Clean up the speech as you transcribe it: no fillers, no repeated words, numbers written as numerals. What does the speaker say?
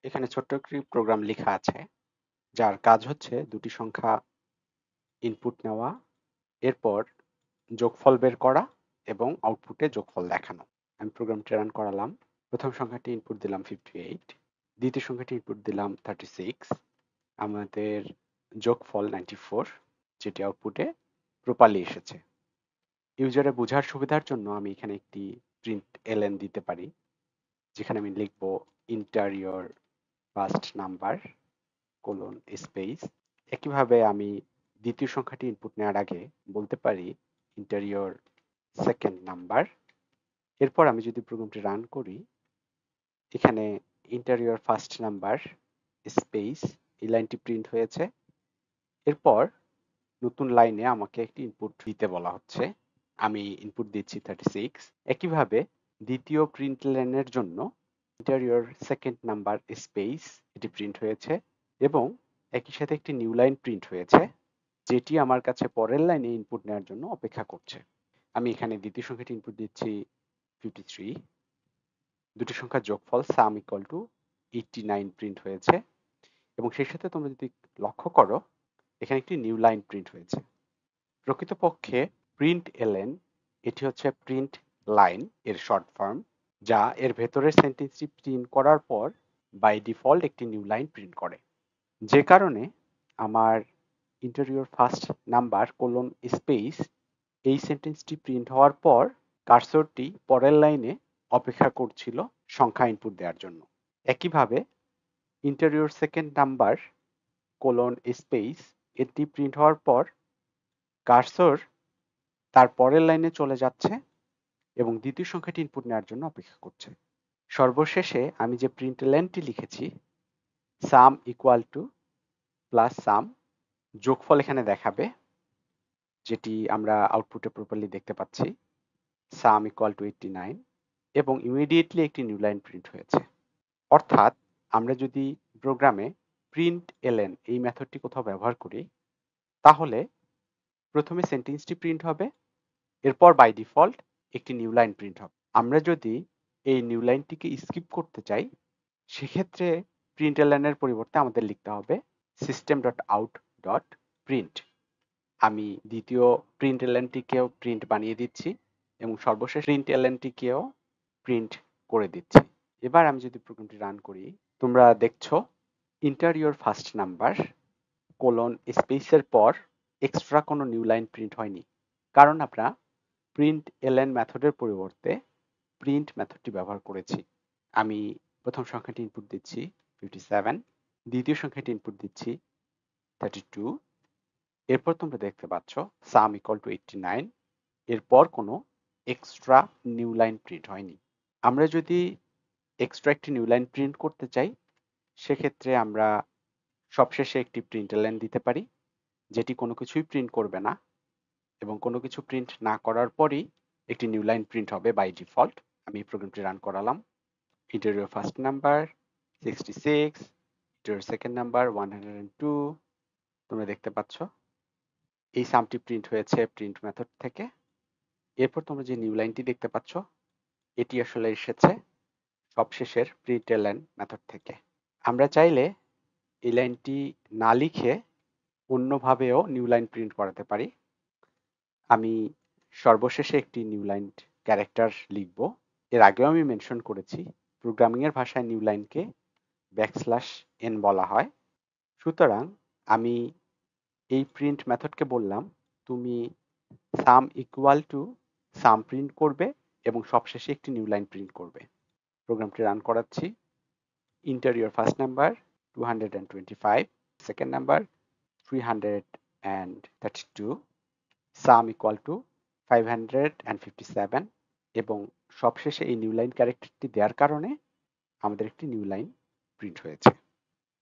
এখানে ছোট্ট একটি প্রোগ্রাম লেখা আছে যার কাজ হচ্ছে দুটি সংখ্যা ইনপুট নেওয়া, এরপর যোগফল বের করা এবং আউটপুটে যোগফল দেখানো। আমি প্রোগ্রামটি রান করালাম। প্রথম সংখ্যাটি ইনপুট দিলাম 58, দ্বিতীয় সংখ্যাটি ইনপুট দিলাম 36, আমাদের যোগফল 94, যেটি আউটপুটে প্রপারলি এসেছে। ইউজারে বোঝার সুবিধার জন্য আমি এখানে একটি প্রিন্ট এলএন দিতে পারি, যেখানে আমি লিখব interior first number colon space. একইভাবে আমি দ্বিতীয় সংখ্যাটি ইনপুট নেওয়ার আগে বলতে পারি ইন্টারিয়র সেকেন্ড নাম্বার। এরপর আমি যদি প্রোগ্রামটি রান করি, এখানে ইন্টারিয়র ফার্স্ট নাম্বার স্পেস এই লাইনটি প্রিন্ট হয়েছে। এরপর নতুন লাইনে আমাকে একটি ইনপুট দিতে বলা হচ্ছে, আমি ইনপুট দিচ্ছি 36। একইভাবে দ্বিতীয় প্রিন্ট লাইনের জন্য ইন্টারিয়র সেকেন্ড নাম্বার স্পেস এটি প্রিন্ট হয়েছে এবং একই সাথে একটি নিউ লাইন প্রিন্ট হয়েছে, যেটি আমার কাছে পরের লাইনে ইনপুট নেওয়ার জন্য অপেক্ষা করছে। আমি এখানে দ্বিতীয় সংখ্যাটি ইনপুট দিচ্ছি 53, দুটি সংখ্যার যোগফল সাম ইকুয়াল টু 89 প্রিন্ট হয়েছে এবং সেই সাথে তোমরা যদি লক্ষ্য করো এখানে একটি নিউ লাইন প্রিন্ট হয়েছে। প্রকৃতপক্ষে প্রিন্ট এলএন এটি হচ্ছে প্রিন্ট লাইন এর শর্ট ফর্ম, যা এর ভেতরের সেন্টেন্সটি প্রিন্ট করার পর বাই ডিফল্ট একটি নিউ লাইন প্রিন্ট করে। যে কারণে আমার interior first number colon space এই সেন্টেন্সটি প্রিন্ট হওয়ার পর কার্সরটি পরের লাইনে অপেক্ষা করছিল সংখ্যা ইনপুট দেওয়ার জন্য। একইভাবে interior second number colon space এটি প্রিন্ট হওয়ার পর কার্সর তার পরের লাইনে চলে যাচ্ছে এবং দ্বিতীয় সংখ্যাটি ইনপুট নেওয়ার জন্য অপেক্ষা করছে। সর্বশেষে আমি যে প্রিন্ট লাইনটি লিখেছি সাম ইকুয়াল টু প্লাস সাম, যোগফল এখানে দেখাবে, যেটি আমরা আউটপুটে প্রপারলি দেখতে পাচ্ছি, সাম ইকুয়াল টু 89 এবং ইমিডিয়েটলি একটি নিউ লাইন প্রিন্ট হয়েছে। অর্থাৎ আমরা যদি প্রোগ্রামে প্রিন্ট এলএন এই মেথডটি কোথাও ব্যবহার করি, তাহলে প্রথমে সেন্টেন্সটি প্রিন্ট হবে, এরপর বাই ডিফল্ট একটি নিউ লাইন প্রিন্ট হবে। আমরা যদি এই নিউ লাইনটিকে স্কিপ করতে চাই, সেক্ষেত্রে প্রিন্ট এলএন এর পরিবর্তে আমাদের লিখতে হবে system dot out dot print. আমি দ্বিতীয় প্রিন্ট এলএনটিকেও প্রিন্ট বানিয়ে দিচ্ছি এবং সর্বশেষ প্রিন্ট এলএনটিকেও প্রিন্ট করে দিচ্ছি। এবার আমি যদি প্রোগ্রামটি রান করি, তোমরা দেখছো ইন্টারিয়র ফার্স্ট নাম্বার কোলন স্পেসের পর এক্সট্রা কোনো নিউ লাইন প্রিন্ট হয়নি, কারণ আমরা প্রিন্ট এলএন মেথডের পরিবর্তে প্রিন্ট মেথডটি ব্যবহার করেছি। আমি প্রথম সংখ্যাটি ইনপুট দিচ্ছি 57, দ্বিতীয় সংখ্যাটি ইনপুট দিচ্ছি 32, এরপর তোমরা দেখতে পাচ্ছ সাম ইকুয়াল টু 89, এরপর কোনো এক্সট্রা নিউ লাইন প্রিন্ট হয়নি। আমরা যদি এক্সট্রা একটি নিউ লাইন প্রিন্ট করতে চাই, সেক্ষেত্রে আমরা সবশেষে একটি প্রিন্ট লাইন দিতে পারি, যেটি কোনো কিছুই প্রিন্ট করবে না এবং কোনো কিছু প্রিন্ট না করার পরই একটি নিউ লাইন প্রিন্ট হবে বাই ডিফল্ট। আমি প্রোগ্রামটি রান করালাম। Interior first number 66, interior second number 102, তোমরা দেখতে পাচ্ছ এই সামটি প্রিন্ট হয়েছে প্রিন্ট মেথড থেকে। এরপর তোমরা যে নিউ লাইনটি দেখতে পাচ্ছ, এটি আসলে এসেছে সবশেষের প্রিন্ট এলএন মেথড থেকে। আমরা চাইলে এই লাইনটি না লিখে অন্যভাবেও নিউ লাইন প্রিন্ট করাতে পারি। আমি সর্বশেষে একটি নিউ লাইন ক্যারেক্টার লিখব। এর আগেও আমি মেনশন করেছি, প্রোগ্রামিং এর ভাষায় নিউ লাইনকে \n বলা হয়। সুতরাং আমি এই প্রিন্ট মেথডকে বললাম তুমি সাম ইকুয়াল টু সাম প্রিন্ট করবে এবং সবশেষে একটি নিউ লাইন প্রিন্ট করবে। প্রোগ্রামটি রান করাচ্ছি। Interior first number 225, second number 332, some equal to 557 এবং সবশেষে এই নিউ লাইন ক্যারেক্টারটি দেওয়ার কারণে আমাদের একটি নিউ লাইন প্রিন্ট হয়েছে।